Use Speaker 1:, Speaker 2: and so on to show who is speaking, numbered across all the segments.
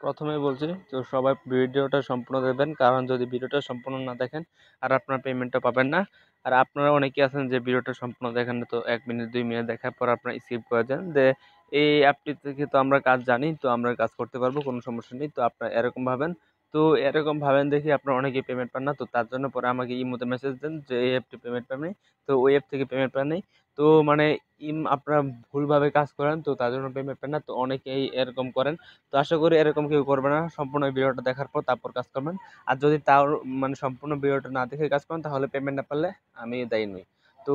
Speaker 1: প্রথমেই বলছি তো সবাই ভিডিওটা সম্পূর্ণ দেখবেন, কারণ যদি ভিডিওটা সম্পূর্ণ না দেখেন আর আপনার পেমেন্টটা পাবেন না। আর আপনারা অনেকেই আছেন যে ভিডিওটা সম্পূর্ণ দেখেন না, তো 1 মিনিট 2 মিনিট দেখার পর আপনারা স্কিপ করে দেন যে এই অ্যাপটি থেকে তো আমরা কাজ জানি, তো আমরা কাজ করতে পারবো, কোনো সমস্যা নেই। তো আপনারা এরকম ভাবেন, তো এরকম ভাবেন দেখি আপনারা অনেকেই পেমেন্ট পান না, তো তার জন্য পরে আমাকে ইমোতে মেসেজ দেন যে এই অ্যাপটি পেমেন্ট পান নাই, তো ওই অ্যাপ থেকে পেমেন্ট পান নাই। তো মানে আপনারা ভুলভাবে কাজ করেন, তো তার জন্য পেমেন্ট পান না, তো অনেকেই এরকম করেন। তো আশা করি এরকম কেউ করবে না, সম্পূর্ণ ভিডিওটা দেখার পর তারপর কাজ করবেন। আর যদি তাও মানে সম্পূর্ণ ভিডিওটা না দেখে কাজ করেন তাহলে পেমেন্ট না পারলে আমি দায়ী নই। তো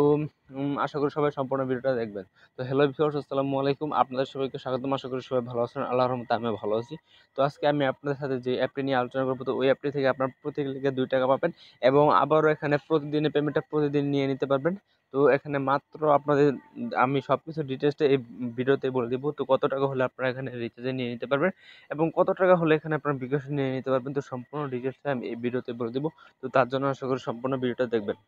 Speaker 1: আশা করি সবাই সম্পূর্ণ ভিডিওটা দেখবেন। তো হ্যালো ভিউয়ার্স, আসসালামু আলাইকুম, আপনাদের সবাইকে স্বাগতম। আশা করি সবাই ভালো আছেন, আল্লাহর রহমতে আমিও ভালো আছি। তো আজকে আমি আপনাদের সাথে যে অ্যাপটি নিয়ে আলোচনা করবো, তো ওই অ্যাপটি থেকে আপনার প্রতি ক্লিকে 2 টাকা পাবেন এবং আবারও এখানে প্রতিদিনের পেমেন্টটা প্রতিদিন নিয়ে নিতে পারবেন। তো এখানে মাত্র আপনাদের আমি সবকিছু ডিটেলসটা এই ভিডিওতে বলে দিব। তো কত টাকা হলে আপনারা এখানে রিচার্জে নিয়ে নিতে পারবেন এবং কত টাকা হলে এখানে আপনার বিকাশে নিয়ে নিতে পারবেন, তো সম্পূর্ণ ডিটেলসটা আমি এই ভিডিওতে বলে দিব। তো তার জন্য আশা করি সম্পূর্ণ ভিডিওটা দেখবেন।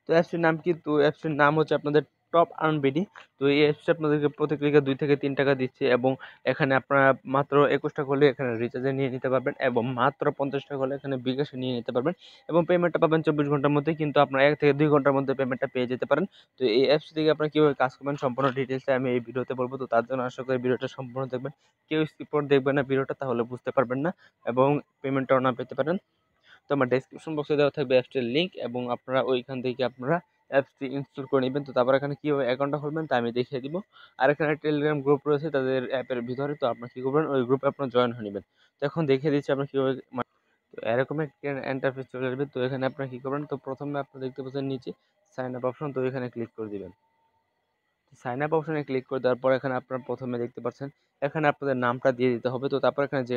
Speaker 1: তো অ্যাপসটির নাম কি? তো অ্যাপসটির নাম হচ্ছে আপনাদের টপ আর্ন বিডি। তো এই অ্যাপসটা আপনাদেরকে প্রতি ক্লিকে 2 থেকে 3 টাকা দিচ্ছে এবং এখানে আপনারা মাত্র 21 টাকা হলে এখানে রিচার্জে নিয়ে নিতে পারবেন এবং মাত্র 50 টাকা হলে এখানে বিকাশে নিয়ে নিতে পারবেন এবং পেমেন্টটা পাবেন 24 ঘন্টার মধ্যে, কিন্তু আপনার 1 থেকে 2 ঘন্টার মধ্যে পেমেন্টটা পেয়ে যেতে পারেন। তো এই অ্যাপস থেকে আপনারা কীভাবে কাজ করবেন সম্পূর্ণ ডিটেলসটা আমি এই ভিডিওতে বলবো। তো তার জন্য আশা করি ভিডিওটা সম্পূর্ণ দেখবেন, কেউ স্কিপ করে দেখবেন না ভিডিওটা, তাহলে বুঝতে পারবেন না এবং পেমেন্টটাও না পেতে পারেন। তো আমার ডেসক্রিপশন বক্সে দেওয়া থাকবে অ্যাপসটির লিঙ্ক এবং আপনারা ওইখান থেকে আপনারা অ্যাপসটি ইনস্টল করে নেবেন। তো তারপর এখানে কীভাবে অ্যাকাউন্টটা খুলবেন তা আমি দেখিয়ে দিব। আর এখানে টেলিগ্রাম গ্রুপ রয়েছে তাদের অ্যাপের ভিতরে, তো আপনারা কী করবেন ওই গ্রুপে আপনারা জয়েন হয়ে নেবেন। তো এখন দেখিয়ে দিচ্ছি আপনার কীভাবে তো এরকম একটা ইন্টারফেস চলে আসবে। তো এখানে আপনারা কী করবেন, তো প্রথমে আপনারা দেখতে পাচ্ছেন নিচে সাইন আপ অপশন, তো এখানে ক্লিক করে দিবেন। সাইন আপ অপশনে ক্লিক করে দেওয়ার পর এখানে আপনারা প্রথমে দেখতে পাচ্ছেন এখানে আপনাদের নামটা দিয়ে দিতে হবে। তো তারপর এখানে যে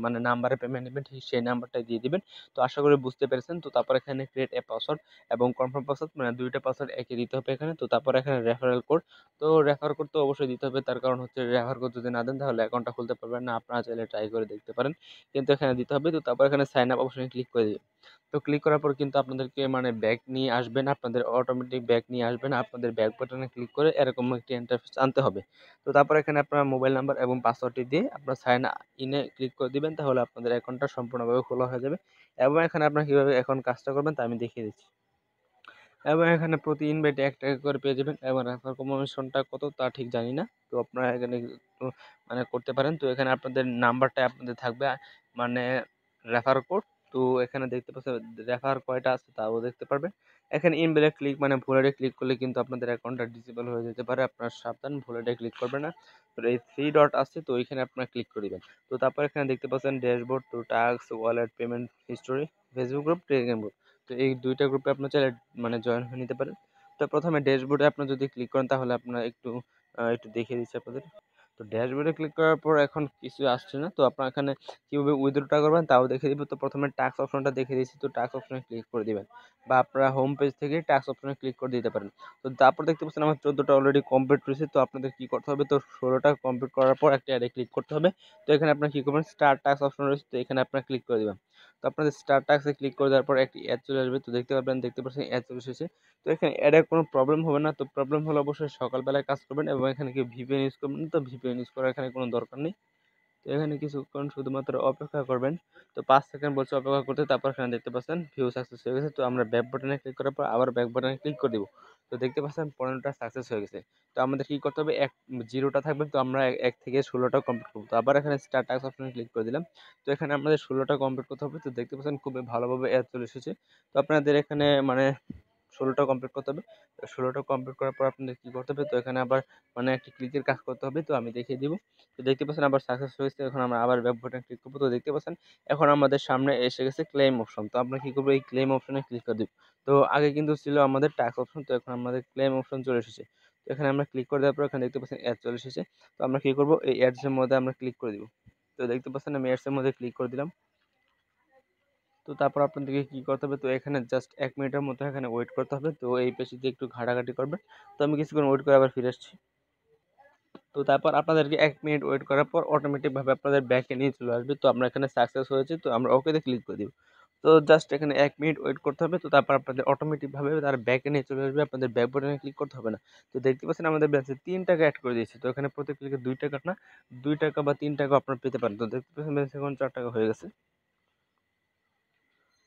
Speaker 1: মানে নাম্বারে পেমেন্ট নেবেন ঠিক সেই নাম্বারটাই দিয়ে দিবেন। তো আশা করি বুঝতে পেরেছেন। তো তারপর এখানে ক্রিয়েট এ পাসওয়ার্ড এবং কনফার্ম পাসওয়ার্ড, মানে 2টা পাসওয়ার্ড একই দিতে হবে এখানে। তো তারপর এখানে রেফারেল কোড, তো রেফার কোড তো অবশ্যই দিতে হবে, তার কারণ হচ্ছে রেফার কোড যদি না দেন তাহলে অ্যাকাউন্টটা খুলতে পারবেন না। আপনারা চাইলে ট্রাই করে দেখতে পারেন, কিন্তু এখানে দিতে হবে। তো তারপর এখানে সাইন আপ অপশনে ক্লিক করে দিবেন। তো ক্লিক করার পর কিন্তু আপনাদেরকে মানে ব্যাক নিয়ে আসবেন, আপনাদের অটোমেটিক ব্যাক নিয়ে আসবেন। আপনাদের ব্যাক বাটনে ক্লিক করে এরকম একটি ইন্টারফেস আনতে হবে। তো তারপর এখানে আপনার মোবাইল নাম্বার এবং পাসওয়ার্ডটি দিয়ে আপনার সাইন ইনে ক্লিক করে দিবেন, তাহলে আপনাদের অ্যাকাউন্টটা সম্পূর্ণভাবে খোলা হয়ে যাবে। এবং এখানে আপনার কীভাবে এখন কাজটা করবেন তা আমি দেখিয়ে দিচ্ছি। এবং এখানে প্রতি ইনভাইটে 1 টাকা করে পেয়ে যাবেন এবং রেফার কমিশনটা কত তা ঠিক জানি না। তো আপনারা এখানে একটু মানে করতে পারেন। তো এখানে আপনাদের নাম্বারটা আপনাদের থাকবে, মানে রেফার কোড। তো এখানে দেখতে পাচ্ছেন রেফার কয়টা আছে তাও দেখতে পারবেন। এখানে ইনভ্যালিড ক্লিক মানে ভুলে ক্লিক করলে কিন্তু আপনাদের অ্যাকাউন্টটা ডিসেবল হয়ে যেতে পারে, আপনার সাবধান, ভুলে ক্লিক করবেন না। তো এই 3 ডট আছে, তো ওইখানে আপনারা ক্লিক করে দিবেন। তো তারপর এখানে দেখতে পাচ্ছেন ড্যাশবোর্ড, তো task, wallet, payment history, Facebook group, Telegram group. তো এই 2টা গ্রুপে আপনার চাইলে মানে জয়েন হয়ে নিতে পারেন। তো প্রথমে ড্যাশবোর্ডে আপনার যদি ক্লিক করেন তাহলে আপনার একটু দেখিয়ে দিচ্ছি আপনাদের। তো ড্যাশবোর্ডে ক্লিক করার পর এখন কিছু আসছে না, তো আপনার এখানে কীভাবে উইথড্রটা করবেন তাও দেখিয়ে দিব। তো প্রথমে টাস্ক অপশনটা দেখিয়ে দিচ্ছি, তো টাস্ক অপশনে ক্লিক করে দিবেন বা আপনারা হোম পেজ থেকে টাস্ক অপশনে ক্লিক করে দিতে পারেন। তো তারপর দেখতে পাচ্ছেন আমার 14টা অলরেডি কমপ্লিট রয়েছে। তো আপনাদের কী করতে হবে, তো 16টা কমপ্লিট করার পর একটা অ্যাডে ক্লিক করতে হবে। তো এখানে আপনার কী করবেন, স্টার্ট টাস্ক অপশন রয়েছে, তো এখানে আপনারা ক্লিক করে দিবেন। তো আপনাদের স্টার্ট টাস্কে ক্লিক করে দেওয়ার পর একটি অ্যাড চলে আসবে, তো দেখতে পাচ্ছেন অ্যাড চলে এসেছে। তো এখানে অ্যাডের কোনো প্রবলেম হবে না, তো প্রবলেম হলে অবশ্যই সকালবেলায় কাজ করবেন এবং এখানে কি ভিপিএন ইউজ করবেন, তো ভিপিএন ইউজ করার এখানে কোনো দরকার নেই। তো এখানে কিছুক্ষণ শুধুমাত্র অপেক্ষা করবেন। তো 5 সেকেন্ড বলছে অপেক্ষা করতে, তারপর এখানে দেখতে পাচ্ছেন ভিউ সাকসেস হয়ে গেছে। তো আমরা ব্যাক বাটনে ক্লিক করার পর আবার ব্যাক বাটনে ক্লিক করে দিব। তো দেখতে পাচ্ছেন 15টা সাকসেস হয়ে গেছে। তো আমাদের কি করতে হবে, 0টা থাকবে, তো আমরা 1 থেকে 16টা কমপ্লিট করবো। তো আবার এখানে স্টার্ট টাস্ক অপশনে ক্লিক করে দিলাম। তো এখানে আমাদের 16টা কমপ্লিট করতে হবে। তো দেখতে পাচ্ছেন খুবই ভালোভাবে অ্যাড চলে এসেছে। তো আপনাদের এখানে মানে 16টা কমপ্লিট করতে হবে। 16টা কমপ্লিট করার পর আপনাদের কি করতে হবে, তো এখানে আবার মানে একটি ক্লিকের কাজ করতে হবে, তো আমি দেখিয়ে দিব। তো দেখতে পাচ্ছেন আবার সাকসেস হয়েছে। এখন আমরা আবার ব্যাক বাটনে ক্লিক করবো। তো দেখতে পাচ্ছেন এখন আমাদের সামনে এসে গেছে ক্লেম অপশন। তো আমরা কি করবো, এই ক্লেম অপশনে ক্লিক করে দিব। তো আগে কিন্তু ছিল আমাদের টাস্ক অপশন, তো এখন আমাদের ক্লেম অপশন চলে এসেছে। তো এখানে আমরা ক্লিক করে দেওয়ার পর এখানে দেখতে পাচ্ছেন অ্যাড চলে এসেছে। তো আমরা কি করবো, এই অ্যাডস এর মধ্যে আমরা ক্লিক করে দিব। তো দেখতে পাচ্ছেন আমি অ্যাডস এর মধ্যে ক্লিক করে দিলাম। তো তারপর আপনাদেরকে কি করতে হবে, তো এখানে জাস্ট 1 মিনিটের মতো এখানে ওয়েট করতে হবে। তো এই পেজটিতে একটু ঘাটাঘাটি করবেন। তো আমি কিছুক্ষণ ওয়েট করে আবার ফিরে আসছি। তো তারপর আপনাদেরকে 1 মিনিট ওয়েট করার পর অটোমেটিকভাবে আপনাদের ব্যাকে নিয়ে চলে আসবে। তো আমরা এখানে সাকসেস হয়েছে, তো আমরা ওকেতে ক্লিক করে দিব। তো জাস্ট এখানে 1 মিনিট ওয়েট করতে হবে। তো তারপর আপনাদের অটোমেটিকভাবে তারা ব্যাকে নিয়ে চলে আসবে। আপনাদের ব্যাক বাটনে ক্লিক করতে হবে না। তো দেখতে পাচ্ছেন আমাদের ব্যাচে ৳3 এড করে দিয়েছি। তো এখানে প্রতি ক্লিকে ৳2 না, ৳2 বা ৳3 আপনারা পেতে পারেন। তো দেখতে পাচ্ছেন ব্যালেন্স এখন ৳4 হয়ে গেছে।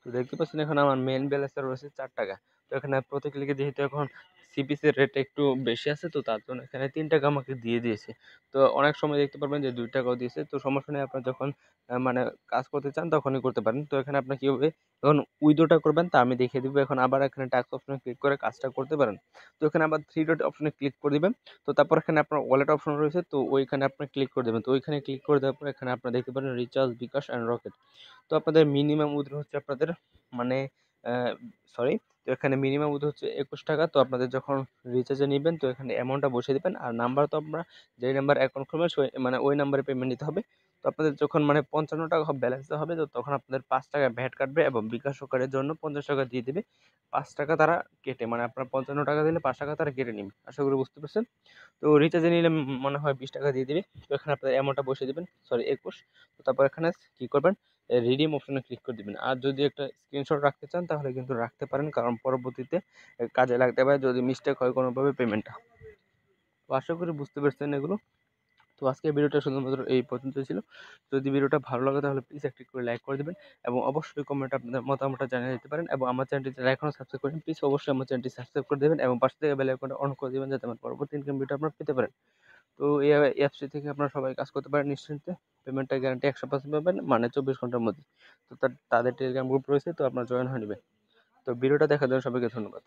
Speaker 1: তো দেখতে পাচ্ছেন এখন আমার মেইন ব্যালেন্সে রয়েছে ৳4। তো এখানে প্রতি ক্লিকে যেহেতু এখন সিপিসি এর রেট একটু বেশি আছে, তো তার জন্য এখানে ৳3 আমাকে দিয়ে দিয়েছে। তো অনেক সময় দেখতে পারবেন যে ৳2 দিয়েছে। তো সমস্যা নেই, আপনারা যখন মানে কাজ করতে চান তখনই করতে পারেন। তো এখানে আপনার কিভাবে এখন উইথড্রটা করবেন তা আমি দেখিয়ে দিব। এখন আবার এখানে টাস্ক অপশনে ক্লিক করে কাজটা করতে পারেন। তো এখানে আবার 3 ডট অপশনে ক্লিক করে দিবেন। তো তারপর এখানে আপনার ওয়ালেট অপশন রয়েছে, তো ওইখানে আপনি ক্লিক করে দিবেন। তো ওইখানে ক্লিক করে দেওয়ার পর এখানে আপনারা দেখতে পারেন রিচার্জ, বিকাশ অ্যান্ড রকেট। তো আপনাদের মিনিমাম উইথড্র হচ্ছে আপনাদের মানে সরি, তো এখানে মিনিমাম উইথড্র হচ্ছে ৳21। তো আপনাদের যখন রিচার্জে নিবেন তো এখানে অ্যামাউন্টটা বসিয়ে দিবেন। আর নাম্বার তো আপনারা যেই নাম্বার অ্যাকাউন্ট খুলবেন মানে ওই নাম্বারে পেমেন্ট নিতে হবে। তো আপনাদের যখন মানে ৳55 ব্যালেন্স হবে, তো তখন আপনাদের ৳5 ভ্যাট কাটবে এবং বিকাশ ও কার্ডের জন্য ৳50 দিয়ে দিবে। ৳5 তারা কেটে, মানে আপনার ৳55 দিলে ৳5 তারা কেটে নিবে। আশা করি বুঝতে পারছেন। তো রিচার্জে নিলে মনে হয় ৳20 দিয়ে দিবে। তো এখানে আপনার অ্যামাউন্টটা বসিয়ে দিবেন, সরি 21। তো তারপর এখানে কি করবেন, রিডিম অপশনে ক্লিক করে দিবেন। আর যদি একটা স্ক্রিনশট রাখতে চান তাহলে কিন্তু রাখতে পারেন, কারণ পরবর্তীতে কাজে লাগতে পারে যদি মিস্টেক হয় কোনোভাবে পেমেন্টটা। তো আশা করি বুঝতে পেরেছেন এগুলো। তো আজকের ভিডিওটা শুধুমাত্র এই পর্যন্তই ছিল। যদি ভিডিওটা ভালো লাগে তাহলে প্লিজ একটি করে লাইক করে দিবেন এবং অবশ্যই কমেন্টে আপনাদের মতামতটা জানিয়ে দিতে পারেন, এবং আমার চ্যানেলটি যারা এখনও সাবস্ক্রাইব করেন প্লিজ অবশ্যই আমার চ্যানেলটি সাবস্ক্রাইব করে দেবেন এবং পাশে থেকে বেল আইকনটা অন করে দিবেন যাতে আমার পরবর্তী ইনকাম ভিডিও আপনারা পেতে পারেন। তো এই অ্যাপসটি থেকে আপনারা সবাই কাজ করতে পারেন নিশ্চিন্তে। পেমেন্টের গ্যারান্টি 100% পাবেন, মানে 24 ঘন্টার মধ্যে। তো তাদের টেলিগ্রাম গ্রুপ রয়েছে, তো আপনারা জয়েন হয়ে নেবেন। তো ভিডিওটা দেখার জন্য সবাইকে ধন্যবাদ।